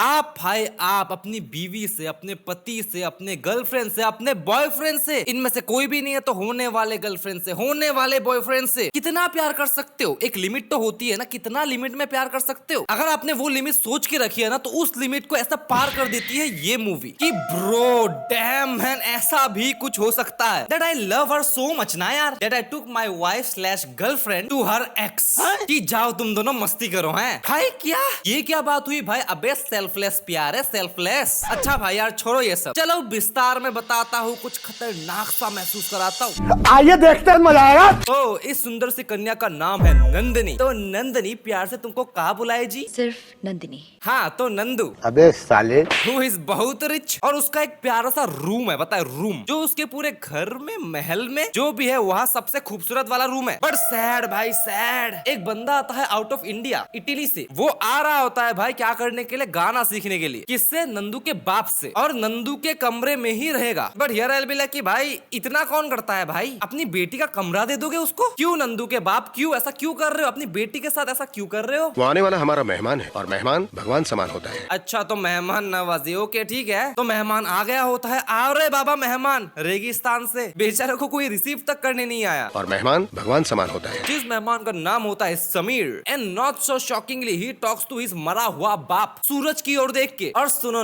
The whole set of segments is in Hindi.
आप भाई आप अपनी बीवी से, अपने पति से, अपने गर्लफ्रेंड से, अपने बॉयफ्रेंड से, इनमें से कोई भी नहीं है तो होने वाले गर्लफ्रेंड से, होने वाले बॉयफ्रेंड से कितना प्यार कर सकते हो? एक लिमिट तो होती है ना, कितना लिमिट में प्यार कर सकते हो? अगर आपने वो लिमिट सोच के रखी है ना, तो उस लिमिट को ऐसा पार कर देती है ये मूवी कि ब्रो डैम मैन, ऐसा भी कुछ हो सकता है। That I love her so much ना यार, that I took my wife slash girlfriend to her ex कि जाओ तुम दोनों मस्ती करो। हैं भाई क्या ये क्या बात हुई भाई? अबे सेल्फलेस प्यार है, सेल्फलेस। अच्छा भाई यार छोड़ो ये सब, चलो विस्तार में बताता हूँ, कुछ खतरनाक सा महसूस कराता हूँ। आइए देखते हैं, मजा आएगा। तो इस सुंदर सी कन्या का नाम है नंदनी। तो नंदनी प्यार से तुमको कहा बुलाए जी? सिर्फ नंदिनी। हाँ तो नंदू अबे साले, हु इज बहुत रिच, और उसका एक प्यारा सा रूम है, बताए रूम जो उसके पूरे घर में, महल में जो भी है, वहाँ सबसे खूबसूरत वाला रूम है। बट सैड भाई सैड, एक बंदा आता है आउट ऑफ इंडिया, इटली से। वो आ रहा होता है भाई क्या करने के लिए? गाना सीखने के लिए। किससे? नंदू के बाप से। और नंदू के कमरे में ही रहेगा। बट हियर आई विल कि भाई इतना कौन करता है भाई? अपनी बेटी का कमरा दे दोगे उसको? क्यों नंदू के बाप, क्यों ऐसा क्यों कर रहे हो? अपनी बेटी के साथ ऐसा क्यों कर रहे हो? वो आने वाला हमारा मेहमान है और मेहमान भगवान समान होता है। अच्छा तो मेहमान नवाजी, ओके ठीक है। तो मेहमान आ गया होता है, आ रहे बाबा मेहमान रेगिस्तान से, बेचारे को कोई रिसीव तक करने नहीं आया। और मेहमान भगवान समान होता है। जिस मेहमान का नाम होता है समीर, and not so shockingly he talks to his मरा हुआ बाप सूरज की ओर देख के। और सुनो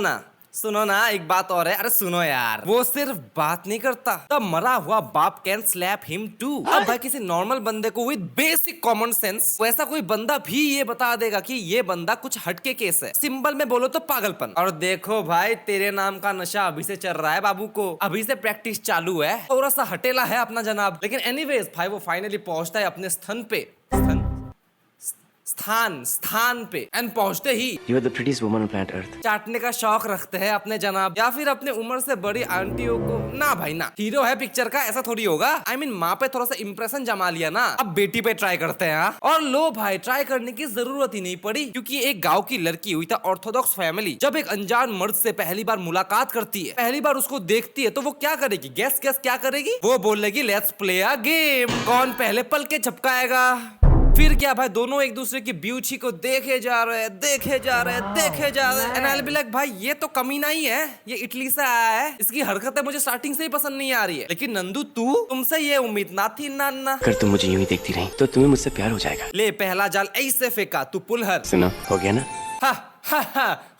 ना एक बात और है, अरे सुनो यार, वो सिर्फ बात नहीं करता, तब मरा हुआ बाप कैन स्लैप हिम टू। अब भाई किसी नॉर्मल बंदे को विद बेसिक कॉमन सेंस वैसा कोई बंदा भी ये बता देगा कि ये बंदा कुछ हटके केस है। सिंपल में बोलो तो पागलपन। और देखो भाई तेरे नाम का नशा अभी से चल रहा है बाबू को, अभी से प्रैक्टिस चालू है, थोड़ा सा हटेला है अपना जनाब। लेकिन एनीवेज भाई वो फाइनली पहुंचता है अपने स्थान पे एंड पहुंचते ही You are the prettiest woman on planet Earth. चाटने का शौक रखते हैं अपने जनाब, या फिर अपने उम्र से बड़ी आंटियों को। ना भाई ना, हीरो है पिक्चर का, ऐसा थोड़ी होगा। आई मीन माँ पे थोड़ा सा इंप्रेशन जमा लिया ना, अब बेटी पे ट्राई करते हैं। हाँ? और लो भाई ट्राई करने की जरूरत ही नहीं पड़ी, क्योंकि एक गांव की लड़की हुई था ऑर्थोडॉक्स फैमिली, जब एक अनजान मर्द से पहली बार मुलाकात करती है, पहली बार उसको देखती है, तो वो क्या करेगी? गेस क्या करेगी? वो बोलेगी लेट्स प्ले अ गेम, कौन पहले पल के झपकाएगा। फिर क्या भाई, दोनों एक दूसरे की ब्यूटी को देखे जा रहे हैं। एंड आई बी लाइक भाई ये तो कमीना ही है, ये इटली से आया है, इसकी हरकतें मुझे स्टार्टिंग से ही पसंद नहीं आ रही है। लेकिन नंदू तुमसे ये उम्मीद ना थी नाना। अगर तुम मुझे यूं ही देखती रही तो तुम्हें मुझसे प्यार हो जाएगा। ले पहला जाल ऐसे फेंका, तू पुलहर। सुनो, हो गया ना? हा,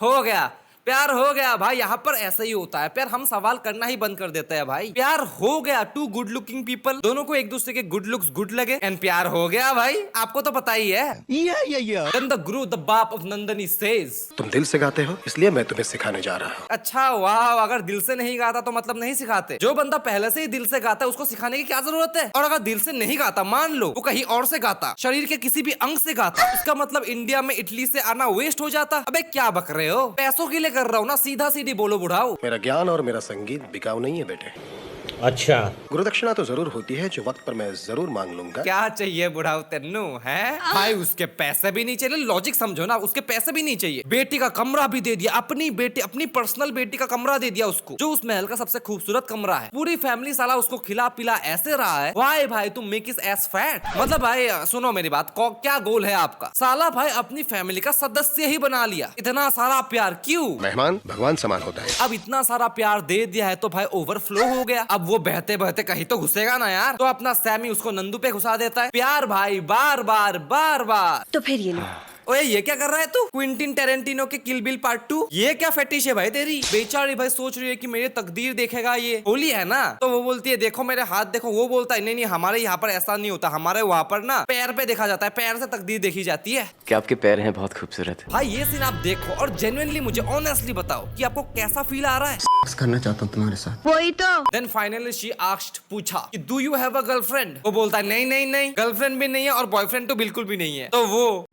हो गया, प्यार हो गया भाई। यहाँ पर ऐसा ही होता है, प्यार हम सवाल करना ही बंद कर देते हैं भाई। प्यार हो गया, टू गुड लुकिंग पीपल, दोनों को एक दूसरे के गुड लुक्स गुड लगे एंड प्यार हो गया भाई। आपको तो पता ही है। Then the guru, the बाप of नंदनी says, तुम दिल से गाते हो इसलिए मैं तुम्हें सिखाने जा रहा हूँ। अच्छा वाह, अगर दिल से नहीं गाता तो मतलब नहीं सिखाते। जो बंदा पहले से ही दिल से गाता है उसको सिखाने की क्या जरूरत है? और अगर दिल से नहीं गाता, मान लो वो कहीं और से गाता, शरीर के किसी भी अंग से गाता, उसका मतलब इंडिया में इटली से आना वेस्ट हो जाता। अबे क्या बक रहे हो? पैसों के लिए कर रहा हूँ ना, सीधा सीधी बोलो बुढ़ाओ। मेरा ज्ञान और मेरा संगीत बिकाऊ नहीं है बेटे। अच्छा गुरुदक्षिणा तो जरूर होती है जो वक्त पर मैं जरूर मांग लूंगा। क्या चाहिए बुढ़ाओ तेन्नू है भाई? उसके पैसे भी नहीं चाहिए, लॉजिक समझो ना, उसके पैसे भी नहीं चाहिए। बेटी का कमरा भी दे दिया, अपनी बेटी, अपनी पर्सनल बेटी का कमरा दे दिया उसको, जो उस महल का सबसे खूबसूरत कमरा है। पूरी फैमिली साला उसको खिला पिला ऐसे रहा है। वाई भाई तुम मेक इस एस फैट? मतलब भाई सुनो मेरी बात, क्या गोल है आपका? साला भाई अपनी फैमिली का सदस्य ही बना लिया। इतना सारा प्यार क्यों? मेहमान भगवान समान होता है। अब इतना सारा प्यार दे दिया है तो भाई ओवरफ्लो हो गया। अब वो बहते बहते कहीं तो घुसेगा ना यार। तो अपना सैमी उसको नंदू पे घुसा देता है। प्यार भाई बार बार। तो फिर ये लो। ओए ये क्या कर रहा है तू? क्विंटिन टेरेंटिनो के किल बिल पार्ट 2, ये क्या फेटिश है भाई तेरी? बेचारी भाई सोच रही है कि मेरी तकदीर देखेगा ये, होली है ना। तो वो बोलती है देखो मेरे हाथ देखो, वो बोलता है नहीं हमारे यहाँ पर ऐसा नहीं होता, हमारे वहाँ पर ना पैर पे देखा जाता है, पैर से तकदीर देखी जाती है। क्या आपके पैर हैं बहुत खूबसूरत। भाई ये सीन आप देखो और जेन्युइनली मुझे ऑनेस्टली बताओ कि आपको कैसा फील आ रहा है? करना चाहता हूँ तुम्हारे साथ। वही तो। देन फाइनली शी आस्क्ड, पूछा कि do you have a girlfriend? वो बोलता है नहीं, गर्लफ्रेंड भी नहीं है और बॉयफ्रेंड तो बिल्कुल भी नहीं है। तो वो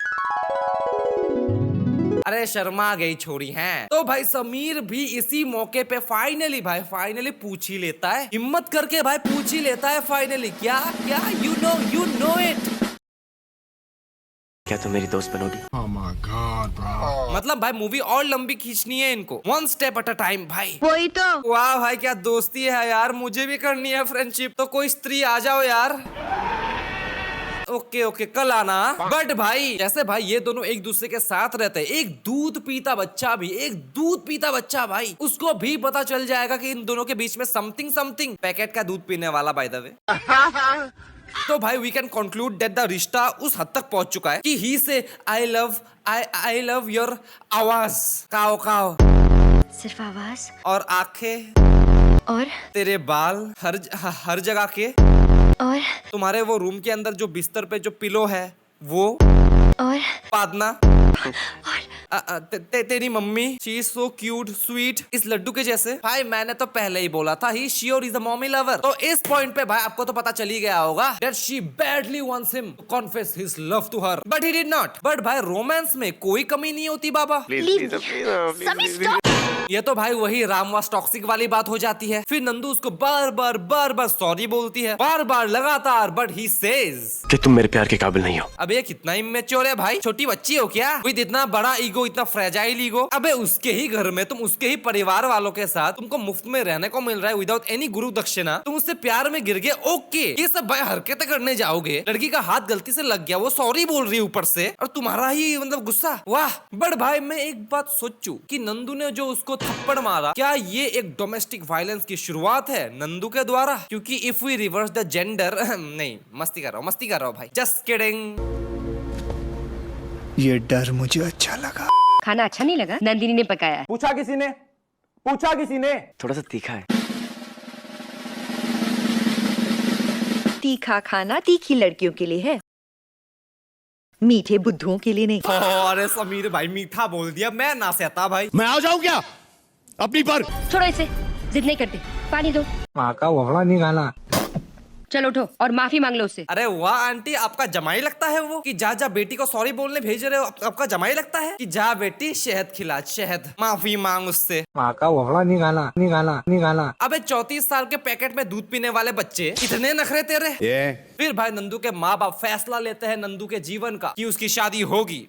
अरे शर्मा गई छोड़ी हैं। तो भाई समीर भी इसी मौके पे फाइनली पूछ ही लेता है, हिम्मत करके भाई पूछ ही लेता है फाइनली। क्या यू नो इट? क्या तुम मेरी दोस्त बनोगी? मतलब भाई मूवी और लंबी खींचनी है इनको, one step at a time भाई। वही तो। वाह भाई क्या दोस्ती है यार, मुझे भी करनी है फ्रेंडशिप। तो कोई स्त्री आ जाओ यार। ओके ओके कल आना। बट भाई जैसे भाई ये दोनों एक दूसरे के साथ रहते हैं, एक दूध पीता बच्चा भाई, उसको भी पता चल जाएगा कि इन दोनों के बीच में समथिंग पैकेट का दूध पीने वाला बाय द वे। तो भाई we can conclude that the रिश्ता उस हद तक पहुंच चुका है कि ही से आई लव योर आवाज, काओ काओ, सिर्फ आवाज और आंखें और तेरे बाल हर जगह के, और तुम्हारे वो रूम के अंदर जो बिस्तर पे जो पिलो है वो, और पादना, तेरी mummy she is so cute sweet, इस लड्डू के जैसे। भाई मैंने तो पहले ही बोला था he sure is a mommy lover. तो इस पॉइंट पे भाई आपको तो पता चल ही गया होगा that she badly wants him to confess his love to her, but he did not. But भाई रोमांस में कोई कमी नहीं होती बाबा। ये तो भाई वही रामवास टॉक्सिक वाली बात हो जाती है। फिर नंदू उसको बार बार सॉरी बोलती है, बार लगातार, बट ही सेज कि तुम मेरे प्यार के काबिल नहीं हो। अबे कितना इमेच्योर है भाई, छोटी बच्ची हो क्या? विद इतना बड़ा ईगो, इतना फ्रेजाइल ईगो। अबे उसके ही घर में तुम उसके ही परिवार वालों के साथ तुमको मुफ्त में रहने को मिल रहा है विदाउट एनी गुरु दक्षिणा, तुम उससे प्यार में गिर गए, ओके ये सब भाई हरकतें करने जाओगे, लड़की का हाथ गलती से लग गया, वो सॉरी बोल रही है ऊपर से, और तुम्हारा ही मतलब गुस्सा, वाह। बट भाई मैं एक बात सोचूं कि नंदू ने जो उसको थप्पड़ मारा, क्या ये एक डोमेस्टिक वायलेंस की शुरुआत है नंदू के द्वारा? क्योंकि if we reverse the gender नहीं, मस्ती कर रहा हूँ भाई, जस्ट किडिंग। ये डर मुझे अच्छा लगा। खाना अच्छा नहीं लगा? नंदिनी ने पकाया। पूछा किसी ने थोड़ा सा तीखा है। तीखा खाना तीखी लड़कियों के लिए है, मीठे बुद्धुओं के लिए नहीं। अरे समीर भाई मीठा बोल दिया, मैं ना सहता भाई। मैं आ जाऊं क्या अपनी पर? छोड़ो इसे, जिद नहीं करते, पानी दो। माँ का वफड़ा निकाला। चलो उठो और माफी मांग लो उससे। अरे वाह आंटी, आपका जमाई लगता है वो कि जा बेटी को सॉरी बोलने भेज रहे हो, आपका जमाई लगता है कि जा बेटी शहद खिला, शहद, माफी मांग उससे। माँ का वफड़ा निकाला। अबे 34 साल के पैकेट में दूध पीने वाले बच्चे, इतने नखरे तेरे। फिर भाई नंदू के माँ बाप फैसला लेते हैं नंदू के जीवन का कि उसकी शादी होगी।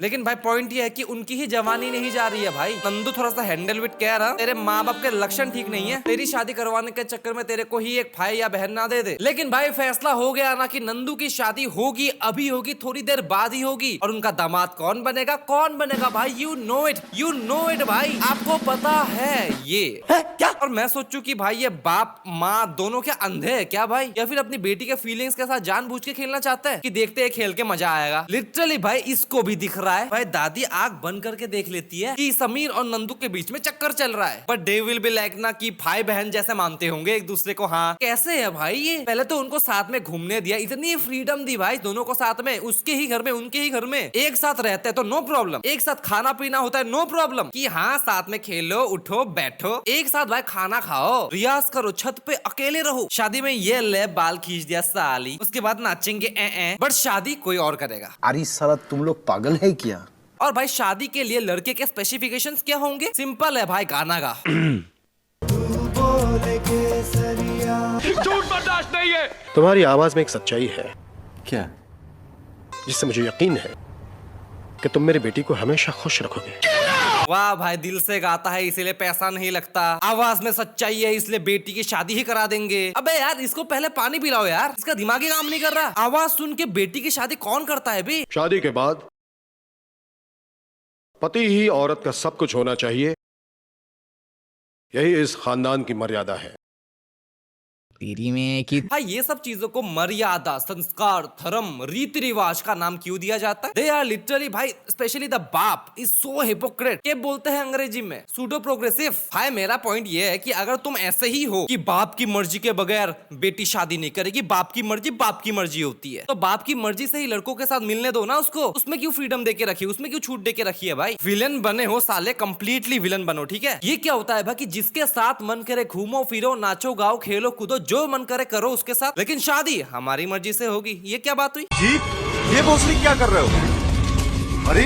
लेकिन भाई पॉइंट ये है कि उनकी ही जवानी नहीं जा रही है भाई। नंदू थोड़ा सा हैंडल विद केयर, तेरे माँ बाप के लक्षण ठीक नहीं है, तेरी शादी करवाने के चक्कर में तेरे को ही एक भाई या बहन ना दे दे। लेकिन भाई फैसला हो गया ना कि नंदू की शादी होगी, अभी होगी, थोड़ी देर बाद ही होगी। और उनका दामाद कौन बनेगा भाई? यू नो इट भाई, आपको पता है ये क्या? और मैं सोचूं कि भाई ये बाप माँ दोनों क्या अंधे है क्या भाई, या फिर अपनी बेटी के फीलिंग्स के साथ जानबूझ के खेलना चाहते हैं कि देखते हैं खेल के मजा आएगा। लिटरली भाई इसको भी दिख रहा है भाई, दादी आंख बंद करके देख लेती है कि समीर और नंदू के बीच में चक्कर चल रहा है, but they will be like ना कि भाई बहन जैसे मानते होंगे एक दूसरे को। हाँ कैसे है भाई ये? पहले तो उनको साथ में घूमने दिया, इतनी फ्रीडम दी भाई दोनों को साथ में, उसके ही घर में उनके ही घर में एक साथ रहते हैं तो नो प्रॉब्लम, एक साथ खाना पीना होता है नो प्रॉब्लम, कि हाँ साथ में खेलो उठो बैठो, एक साथ भाई खाना खाओ, रियाज करो, छत पे अकेले रहो। शादी में ये ले बाल खींच दिया साली, उसके बाद नाचेंगे बट शादी कोई और करेगा। अरे साला तुम लोग पागल है क्या? और भाई शादी के लिए लड़के के स्पेसिफिकेशंस क्या होंगे? सिंपल है भाई, गाना गा। झूठ बर्दाश्त नहीं है। तुम्हारी आवाज में एक सच्चाई है क्या? जिससे मुझे यकीन है कि तुम मेरी बेटी को हमेशा खुश रखोगे। वाह भाई, दिल से गाता है इसीलिए पैसा नहीं लगता, आवाज में सच्चाई है इसलिए बेटी की शादी ही करा देंगे। अबे यार इसको पहले पानी पिलाओ यार, इसका दिमाग ही काम नहीं कर रहा। आवाज सुन के बेटी की शादी कौन करता है बे? शादी के बाद पति ही औरत का सब कुछ होना चाहिए, यही इस खानदान की मर्यादा है। तेरी में कि भाई ये सब चीजों को मर्यादा, संस्कार, धर्म, रीति रिवाज का नाम क्यों दिया जाता है? दे आर लिटरली भाई, स्पेशली द बाप इज सो हिपोक्रेट, के बोलते हैं अंग्रेजी में सूडो प्रोग्रेसिव। भाई मेरा पॉइंट ये है कि अगर तुम ऐसे ही हो कि बाप की मर्जी के बगैर बेटी शादी नहीं करेगी, बाप की मर्जी होती है, तो बाप की मर्जी से ही लड़कों के साथ मिलने दो ना उसको, उसमें क्यों फ्रीडम देके रखी, उसमें क्यों छूट देके रखी है भाई? विलन बने हो साले, कंप्लीटली विलन बनो, ठीक है? ये क्या होता है भाई कि जिसके साथ मन करे घूमो फिरो, नाचो गाओ, खेलो कूदो, जो मन करे करो उसके साथ, लेकिन शादी हमारी मर्जी से होगी। ये क्या बात हुई? जी ये भोसड़ी क्या कर रहे हो? अरे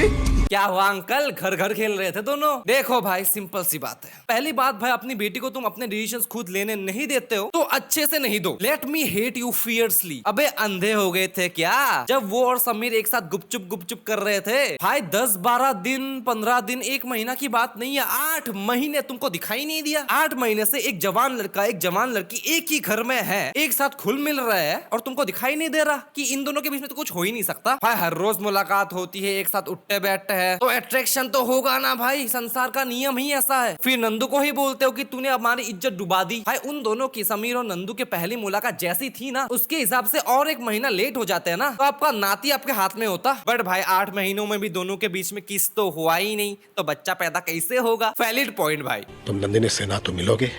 क्या हुआ अंकल, घर घर खेल रहे थे दोनों? देखो भाई सिंपल सी बात है, पहली बात भाई अपनी बेटी को तुम अपने डिसीजंस खुद लेने नहीं देते हो तो अच्छे से नहीं दो। Let me hate you fiercely. अबे अंधे हो गए थे क्या जब वो और समीर एक साथ गुपचुप कर रहे थे? भाई 10-12 दिन 15 दिन 1 महीना की बात नहीं है, 8 महीने तुमको दिखाई नहीं दिया? 8 महीने से एक जवान लड़का एक जवान लड़की एक ही घर में है, एक साथ खुल मिल रहे हैं और तुमको दिखाई नहीं दे रहा कि इन दोनों के बीच में तो कुछ हो ही नहीं सकता? भाई हर रोज मुलाकात होती है, एक साथ उठते बैठते हैं तो अट्रैक्शन तो होगा ना भाई, संसार का नियम ही ऐसा है। फिर नंदू को ही बोलते हो कि तूने हमारी इज्जत डुबा दी। भाई उन दोनों की, समीर और नंदू के पहली मुलाकात जैसी थी ना उसके हिसाब से और 1 महीना लेट हो जाते हैं ना तो आपका नाती आपके हाथ में होता। बट भाई 8 महीनों में भी दोनों के बीच में किस तो हुआ ही नहीं तो बच्चा पैदा कैसे होगा? वैलिड पॉइंट भाई। तुम नंदिनी से ना तो मिलोगे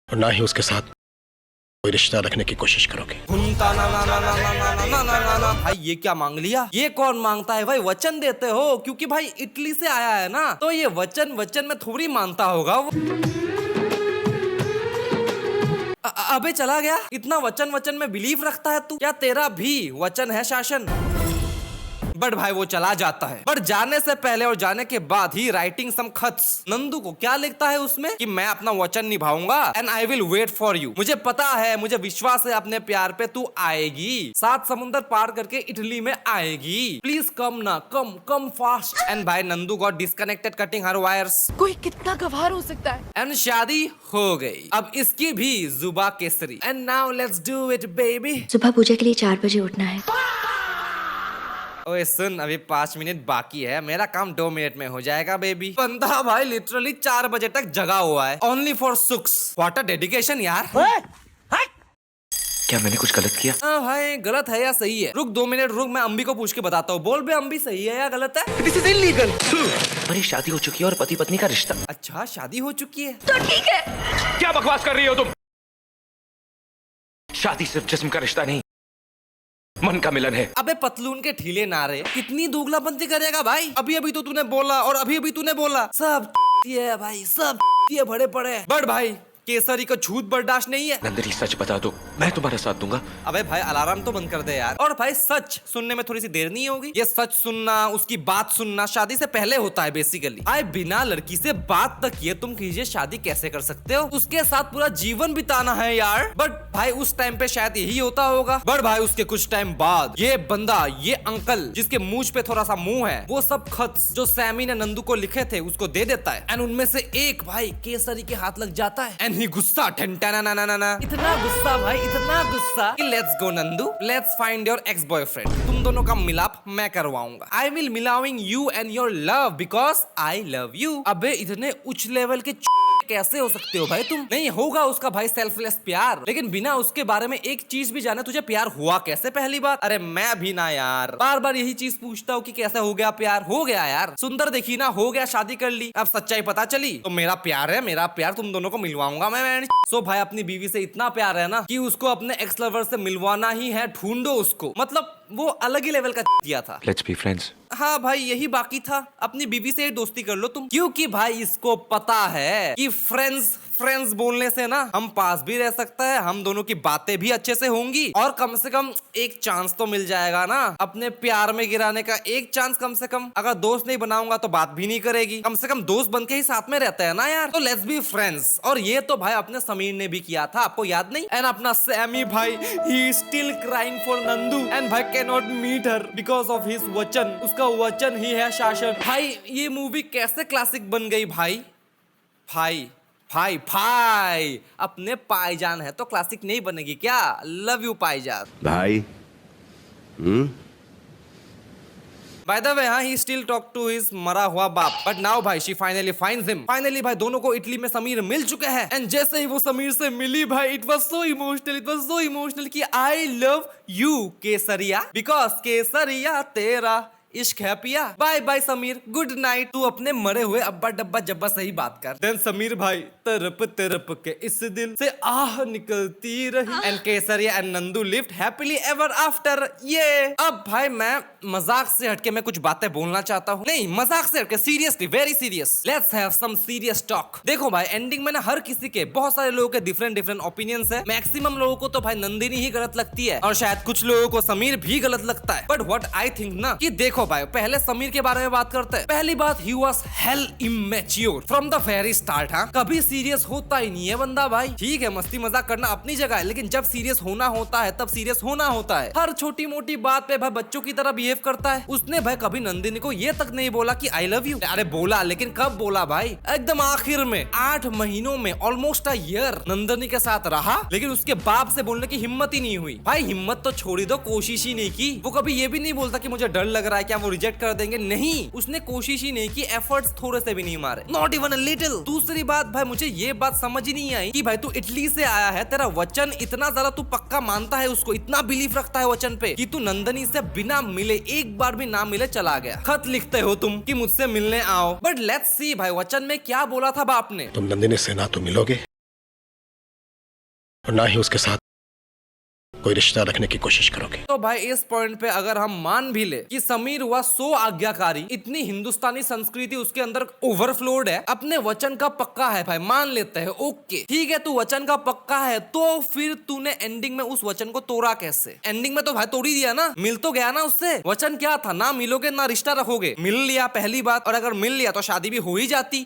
और ना ही उसके साथ कोई रिश्ता रखने की कोशिश करोगे। ना ना ना ना ना ना ना ना ना ना ना ना भाई ये क्या मांग लिया? ये कौन मांगता है भाई? वचन देते हो क्योंकि भाई इटली से आया है ना तो ये वचन में थोड़ी मानता होगा वो। अबे चला गया? इतना वचन में बिलीव रखता है तू? क्या तेरा भी वचन है शासन? बट भाई वो चला जाता है, बट जाने से पहले और जाने के बाद ही राइटिंग सम खत्स। नंदू को क्या लिखता है उसमें कि मैं अपना वचन निभाऊंगा and I will wait for you. मुझे पता है, मुझे विश्वास है अपने प्यार पे, तू आएगी, 7 समुंदर पार करके इटली में आएगी। प्लीज कम ना, कम फास्ट। एंड भाई नंदू गॉट डिस्कनेक्टेड कटिंग हर वायर्स। कोई कितना गवार हो सकता है? एंड शादी हो गई, अब इसकी भी जुबा Kesari. And now let's do it baby. सुबह पूजा के लिए 4 बजे उठना है। ओए सुन, अभी 5 मिनट बाकी है, मेरा काम 2 मिनट में हो जाएगा बेबी। बंदा भाई लिटरली 4 बजे तक जगा हुआ है only for sucks. What a dedication यार। क्या मैंने कुछ गलत किया? हाँ भाई गलत है या सही है? रुक 2 मिनट रुक, मैं अम्बी को पूछ के बताता हूँ। बोल बे अम्बी, सही है या गलत है? This is illegal. हमारी शादी हो चुकी है और पति पत्नी का रिश्ता। अच्छा शादी हो चुकी है तो ठीक है। क्या बकवास कर रही हो तुम? शादी सिर्फ जिस्म का रिश्ता नहीं, मन का मिलन है। अबे पतलून के ढीले नारे, कितनी दोगलापंती करेगा भाई? अभी अभी तो तूने बोला और अभी अभी तूने बोला सब ये भाई, सब ये भरे पड़े। बट भाई केसरी का झूठ बर्दाश्त नहीं है। नंदिनी सच बता दो, मैं तुम्हारा साथ दूंगा। अबे भाई अलार्म तो बंद कर दे यार। और भाई सच सुनने में थोड़ी सी देर नहीं होगी? ये सच सुनना, उसकी बात सुनना शादी से पहले होता है बेसिकली। भाई बिना लड़की से बात तक किए तुम कीजिए शादी कैसे कर सकते हो? उसके साथ पूरा जीवन बिताना है यार। बट भाई उस टाइम पे शायद यही होता होगा। बट भाई उसके कुछ टाइम बाद ये बंदा, ये अंकल जिसके मुंह पे थोड़ा सा मुंह है, वो सब खत जो सैमी ने नंदू को लिखे थे उसको दे देता है। एंड उनमें से एक भाई केसरी के हाथ लग जाता है। एंड ही गुस्सा, इतना गुस्सा भाई, इतना गुस्सा कि let's go Nandu, let's find your ex boyfriend. तुम दोनों का मिलाप मैं करवाऊंगा। आई विल मिलाविंग you and your love because I love you. अबे इतने उच्च लेवल के कैसे हो सकते हो भाई तुम? नहीं होगा उसका भाई सेल्फलेस प्यार, लेकिन बिना उसके बारे में एक चीज भी जाने तुझे प्यार हुआ कैसे? पहली बात, अरे मैं भी ना यार बार बार यही चीज पूछता हूँ कि कैसे हो गया प्यार? हो गया यार, सुंदर देखी ना, हो गया, शादी कर ली, अब सच्चाई पता चली तो मेरा प्यार है, मेरा प्यार तुम दोनों को मिलवाऊंगा मैं। सो भाई अपनी बीवी से इतना प्यार है ना कि उसको अपने एक्स लवर से मिलवाना ही है, ढूंढो उसको। मतलब वो अलग ही लेवल का दिया था। Let's be friends. हाँ भाई यही बाकी था, अपनी बीवी से दोस्ती कर लो तुम, क्योंकि भाई इसको पता है कि फ्रेंड्स बोलने से ना हम पास भी रह सकता है, हम दोनों की बातें भी अच्छे से होंगी और कम से कम एक चांस तो मिल जाएगा ना अपने प्यार में गिराने का। एक चांस कम से कम। अगर दोस्त नहीं बनाऊंगा तो बात भी नहीं करेगी, कम से कम दोस्त बन के ही साथ में रहते हैं ना यार। तो लेट्स बी फ्रेंड्स। और ये तो भाई अपने समीर ने भी किया था, आपको याद नहीं? एंड अपना सैमी भाई, he still crying for Nandu and भाई can not meet her because of his वचन। उसका वचन ही है शासन। भाई ये मूवी कैसे क्लासिक बन गई भाई? भाई अपने पाईजान है तो क्लासिक नहीं बनेगी क्या? लव यू पाईजान भाई। By the way, हाँ he still talk to his मरा हुआ बाप, but now भाई she finally finds him. Finally भाई दोनों को इटली में समीर मिल चुके हैं। एंड जैसे ही वो समीर से मिली भाई, it was so emotional कि I love you Kesariya, because केसरिया तेरा इश्क है पिया। Bye bye Sameer, good night. तू अपने मरे हुए अब्बा डब्बा जब्बा सही बात कर। देन समीर भाई तरप के इस दिल से आह निकलती रही। And Kesariya and Nandu lived happily ever after. ये अब भाई मैं मजाक से हटके मैं कुछ बातें बोलना चाहता हूँ। नहीं मजाक से हटके, seriously, very serious, let's have some serious talk. देखो भाई एंडिंग में ना हर किसी के, बहुत सारे लोगों के डिफरेंट ओपिनियंस है। मैक्सिमम लोगों को तो भाई नंदिनी ही गलत लगती है और शायद कुछ लोगों को समीर भी गलत लगता है। बट व्हाट आई थिंक ना कि देखो देखो भाई, पहले समीर के बारे में बात करते हैं। पहली बात, he was hello immature from the very start. हाँ, कभी सीरियस होता ही नहीं है बंदा भाई। ठीक है, मस्ती मजाक करना अपनी जगह है, लेकिन जब सीरियस होना होता है तब सीरियस होना होता है। हर छोटी मोटी बात पे भाई बच्चों की तरह बिहेव करता है। उसने भाई कभी नंदिनी को ये तक नहीं बोला कि आई लव यू। अरे बोला, लेकिन कब बोला भाई? एकदम आखिर में 8 महीनों में, ऑलमोस्ट अ ईयर नंदिनी के साथ रहा, लेकिन उसके बाप से बोलने की हिम्मत ही नहीं हुई। भाई हिम्मत तो छोड़ी दो, कोशिश ही नहीं की। वो कभी ये भी नहीं बोलता कि मुझे डर लग रहा है क्या वो रिजेक्ट कर देंगे। नहीं, उसने कोशिश ही नहीं की, एफर्ट्स थोड़े से भी नहीं मारे, नॉट इवन अ लिटिल। दूसरी बात भाई, मुझे ये बात समझ ही नहीं आई कि भाई तू इटली से आया है, तेरा वचन इतना ज्यादा तू पक्का मानता है उसको, इतना बिलीफ रखता है वचन पे कि तू नंदिनी से बिना मिले, एक बार भी ना मिले चला गया। खत लिखते हो तुम कि मुझसे मिलने आओ, बट लेट्स सी भाई वचन में क्या बोला था बाप ने। तुम नंदिनी से ना तो मिलोगे और ना ही उसके साथ कोई रिश्ता रखने की कोशिश करोगे। तो भाई इस पॉइंट पे अगर हम मान भी ले कि समीर हुआ सो आज्ञाकारी, इतनी हिंदुस्तानी संस्कृति उसके अंदर ओवरफ्लोड है, अपने वचन का पक्का है भाई, मान लेते हैं, ओके ठीक है, तू वचन का पक्का है, तो फिर तूने एंडिंग में उस वचन को तोड़ा कैसे? एंडिंग में तो भाई तोड़ ही दिया ना, मिल तो गया ना उससे। वचन क्या था? ना मिलोगे ना रिश्ता रखोगे। मिल लिया पहली बात, और अगर मिल लिया तो शादी भी हो ही जाती।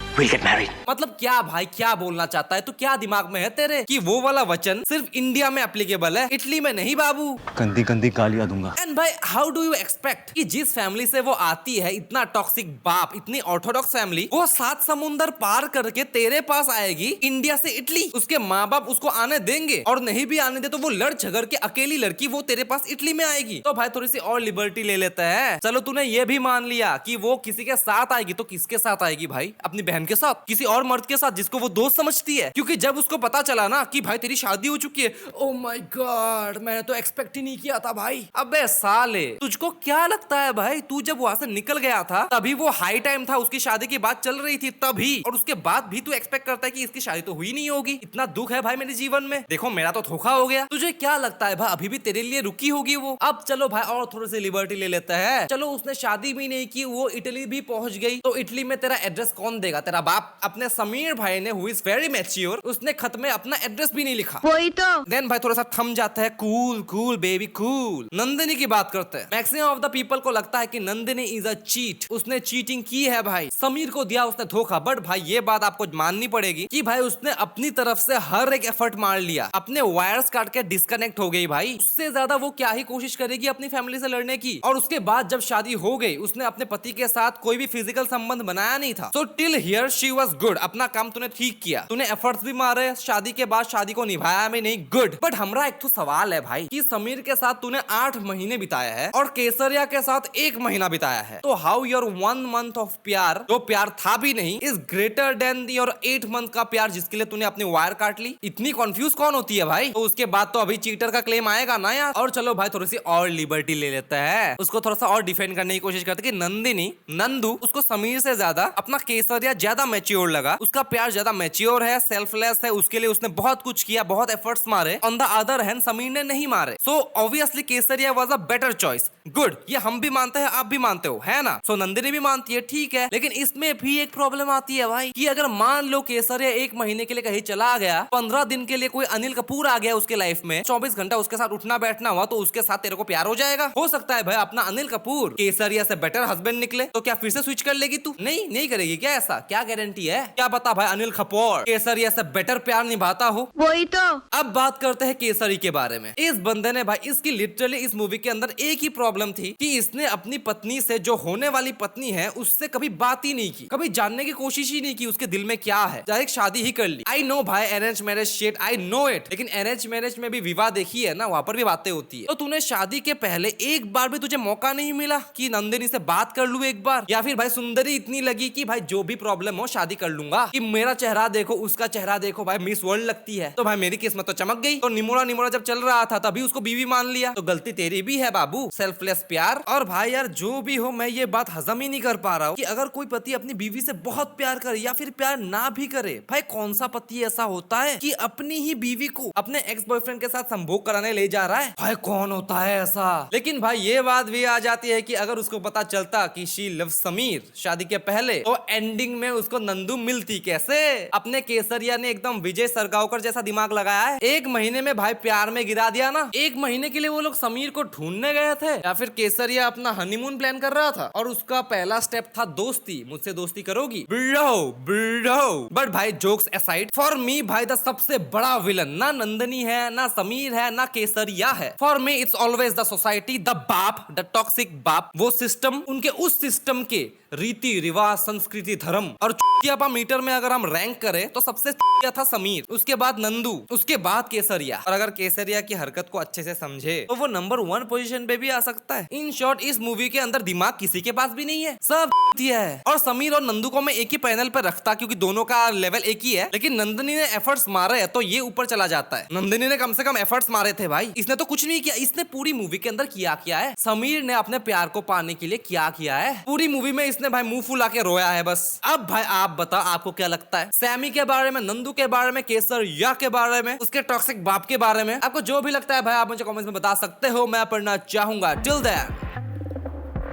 मतलब क्या भाई, क्या बोलना चाहता है तू? क्या दिमाग में है तेरे कि वो वाला वचन सिर्फ इंडिया में एप्लीकेबल है, इटली में नहीं बाबू। गंदी गंदी गालियां दूंगा। एंड भाई हाउ डू यू एक्सपेक्ट कि जिस फैमिली से वो आती है, इतना टॉक्सिक बाप, इतनी ऑर्थोडॉक्स फैमिली, वो 7 समुंदर पार करके तेरे पास आएगी इंडिया से इटली? उसके माँ बाप उसको आने देंगे? और नहीं भी आने दे तो वो लड़ झगड़ के अकेली लड़की वो तेरे पास इटली में आएगी? तो भाई थोड़ी सी और लिबर्टी ले लेते हैं। चलो तूने ये भी मान लिया कि वो किसी के साथ आएगी, तो किसके साथ आएगी भाई? अपनी बहन के साथ, किसी और मर्द के साथ जिसको वो दोस्त समझती है। क्योंकि जब उसको पता चला ना कि भाई तेरी शादी हो चुकी है, ओ माय गॉड, मैंने तो एक्सपेक्ट ही नहीं किया था भाई। अबे साले, तुझको क्या लगता है भाई, तू जब वहां से निकल गया था तभी वो हाई टाइम था, उसकी शादी की बात चल रही थी तभी, और उसके बाद भी तू एक्सपेक्ट करता है कि इसकी शादी तो हुई नहीं होगी? इतना दुख है भाई मेरे जीवन में, देखो मेरा तो धोखा हो गया। तुझे क्या लगता है भाई अभी भी तेरे लिए रुकी होगी वो? अब चलो भाई और थोड़ी सी लिबर्टी ले लेते हैं। चलो उसने शादी भी नहीं की, वो इटली भी पहुंच गई, तो इटली में तेरा एड्रेस कौन देगा? तेरा बाप। अपने समीर भाई ने, हु इज वेरी मैच्योर, उसने खत में अपना एड्रेस भी नहीं लिखा। वही तो। देन भाई थोड़ा सा थम जाता है, cool cool baby cool. Nandini की बात करते हैं। मैक्सिमम ऑफ द पीपल को लगता है कि नंदिनी इज अ चीट, उसने चीटिंग की है भाई, समीर को दिया उसने धोखा। बट भाई ये बात आपको माननी पड़ेगी कि भाई उसने अपनी तरफ से हर एक एफर्ट मार लिया, अपने वायर्स काट के डिस्कनेक्ट हो गई भाई। उससे ज्यादा वो क्या ही कोशिश करेगी अपनी फैमिली से लड़ने की? और उसके बाद जब शादी हो गई, उसने अपने पति के साथ कोई भी फिजिकल संबंध बनाया नहीं था। So till here she was good, अपना काम तूने ठीक किया, तूने एफर्ट्स भी मारे, शादी के बाद शादी को निभाया भी नहीं, गुड। बट हमारा एक तो सवाल है भाई कि समीर के साथ तूने 8 महीने बिताया है और केसरिया के साथ 1 महीना बिताया है, तो हाउ योर 1 मंथ ऑफ प्यार, जो प्यार था भी नहीं, is greater than your 8 month का प्यार जिसके लिए तूने अपनी वायर काट ली? इतनी कंफ्यूज कौन होती है भाई? तो उसके बाद तो अभी चीटर का क्लेम आएगा ना यार। और चलो भाई थोड़ी सी और लिबर्टी ले लेते हैं, उसको थोड़ा सा और डिफेंड करने की कोशिश करते कि नंदिनी, नंदू, उसको समीर से ज्यादा अपना केसरिया ज्यादा मैच्योर लगा, उसका प्यार ज्यादा मैच्योर है, सेल्फलेस है, उसके लिए उसने बहुत कुछ किया, बहुत एफर्ट्स मारे। On the other hand Sameer ने नहीं मारे, so obviously Kesariya was a better choice, good. ये हम भी मानते हैं, आप भी मानते हो, है ना? सो नंदिनी भी मानती है, ठीक है। लेकिन इसमें भी एक प्रॉब्लम आती है भाई कि अगर मान लो केसरिया 1 महीने के लिए कहीं चला गया, 15 दिन के लिए कोई अनिल कपूर आ गया उसके लाइफ में, 24 घंटा उसके साथ उठना बैठना हुआ, तो उसके साथ तेरे को प्यार हो जाएगा? हो सकता है भाई अपना अनिल कपूर केसरिया से बेटर हस्बैंड निकले, तो क्या फिर से स्विच कर लेगी तू? नहीं करेगी क्या? ऐसा क्या गारंटी है? क्या पता भाई अनिल कपूर केसरिया से बेटर प्यार निभाता हो। वही तो। अब बात करते हैं केसरी के बारे में। इस बंदे ने भाई, इसकी लिटरली इस मूवी के अंदर एक ही प्रॉब्लम थी कि इसने अपनी पत्नी से, जो होने वाली पत्नी है, उससे कभी बात ही नहीं की, कभी जानने की कोशिश ही नहीं की उसके दिल में क्या है, डायरेक्ट शादी ही कर ली। आई नो भाई arrange marriage shit, I know it, लेकिन अरेंज मैरिज में भी विवाह देखी है ना, वहां पर भी बातें होती है। तो तूने शादी के पहले एक बार भी तुझे मौका नहीं मिला कि नंदिनी से बात कर लूं एक बार? या फिर भाई सुंदरी इतनी लगी कि भाई जो भी प्रॉब्लम हो शादी कर लूंगा, कि मेरा चेहरा देखो, उसका चेहरा देखो, भाई मिस वर्ल्ड लगती है, तो भाई मेरी किस्मत तो चमक गई। तो निमोड़ा जब चल रहा था तभी उसको बीवी मान लिया, तो गलती तेरी भी है बाबू, सेल्फलेस प्यार। और भाई यार जो भी हो, मैं ये बात हजम ही नहीं कर पा रहा हूँ कि अगर कोई पति अपनी बीवी से बहुत प्यार करे या फिर प्यार ना भी करे, भाई कौन सा पति ऐसा होता है कि अपनी ही बीवी को अपने एक्स बॉयफ्रेंड के साथ संभोग कराने ले जा रहा है? भाई कौन होता है ऐसा? लेकिन भाई ये बात भी आ जाती है कि अगर उसको पता चलता कि शी लव समीर शादी के पहले, तो एंडिंग में उसको नंदू मिलती कैसे? अपने केसरिया ने एकदम विजय सरगावकर जैसा दिमाग लगाया है, 1 महीने में भाई प्यार में गिरा दिया ना। 1 महीने के लिए वो लोग समीर को ढूंढने गए थे या फिर केसरिया अपना हनीमून प्लान कर रहा था और उसका पहला स्टेप था दोस्ती। मुझसे दोस्ती करोगी ब्रो। बट भाई जोक्स असाइड, फॉर मी भाई द सबसे बड़ा विलन ना नंदनी है, ना समीर है, ना केसरिया है। For me it's always the society, the बाप, द टॉक्सिक बाप। वो सिस्टम, उनके उस सिस्टम के रीति रिवाज, संस्कृति, धर्म और चुतियापा मीटर में अगर हम रैंक करें तो सबसे चुतिया था समीर, उसके बाद नंदू, उसके बाद केसरिया। और अगर केसरिया की हरकत को अच्छे से समझे तो वो नंबर 1 पोजीशन पे भी आ सकता है। इन शॉर्ट इस मूवी के अंदर दिमाग किसी के पास भी नहीं है, सब चुतिया है। और समीर और नंदू को मैं एक ही पैनल पे रखता क्योंकि दोनों का लेवल एक ही है, लेकिन नंदनी ने एफर्ट्स मारे है तो ये ऊपर चला जाता है। नंदनी ने कम से कम एफर्ट्स मारे थे भाई, इसने तो कुछ नहीं किया। इसने पूरी मूवी के अंदर किया है। समीर ने अपने प्यार को पाने के लिए क्या किया है, पूरी मूवी में इसने भाई मुंह फुला के रोया है बस। अब भाई आप बताओ आपको क्या लगता है सैमी के बारे में, नंदू के बारे में, केसरिया के बारे में, उसके टॉक्सिक बाप के बारे में? आपको जो भी लगता है भाई आप मुझे कमेंट्स में बता सकते हो, मैं पढ़ना चाहूंगा। Till then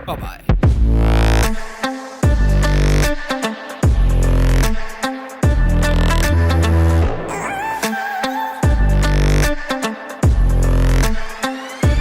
bye bye.